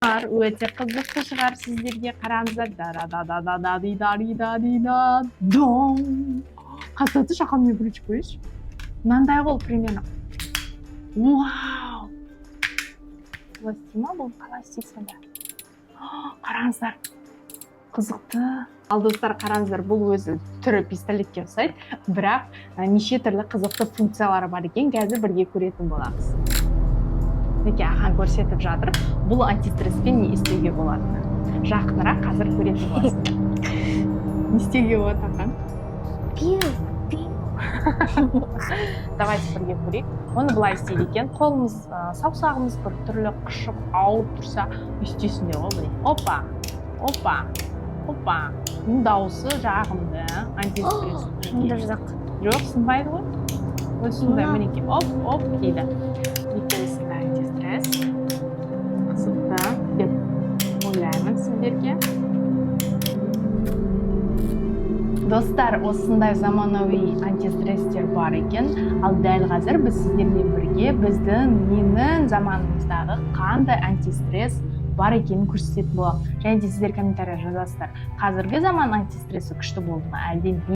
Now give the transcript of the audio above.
Өте қызықты шығар сіздерге, қараңыздар. Дон. Қатты шақанмен күречіп қойшы. Мынандай қол примерно. Вау. Бұлай істейма, бұл қалай істейсің бе? Қараңыздар. Қызықты. Ал достар, қараңыздар, бұл өзі түрі пистолетке ұқсайды, бірақ неше түрлі қызықты функциялары бар екен. Қазір бірге көретін боламыз. Неке ахан көрсетіп жатыр. Бұл антистресспен не істеуге болады? Жақынырақ қазір көретін боласың. Не істеуге болады ахан? Давайте бірге көрейік. Оны былай істейді екен. Қолымыз, саусағымыз бір түрлі қышып, ауырып тұрса, істесінде ғой. Опа, опа, опа. Бұның дауысы жағымды, антистресс. Шынында жоқ. Жоқ, сынбайды ғой. Осындай мінеке, оп, дейді. Екеуісінде антистресс. Қызықты деп ойлаймын сіздерге. Достар, осындай заманауи антистресстер бар екен. Ал дәл қазір біз сіздермен бірге біздің менің заманымыздағы қандай антистресс бар екенін көрсететін боламын. Және де сіздер комментария жазасыздар. Қазіргі заман антистрессы күшті болды ма? Әлде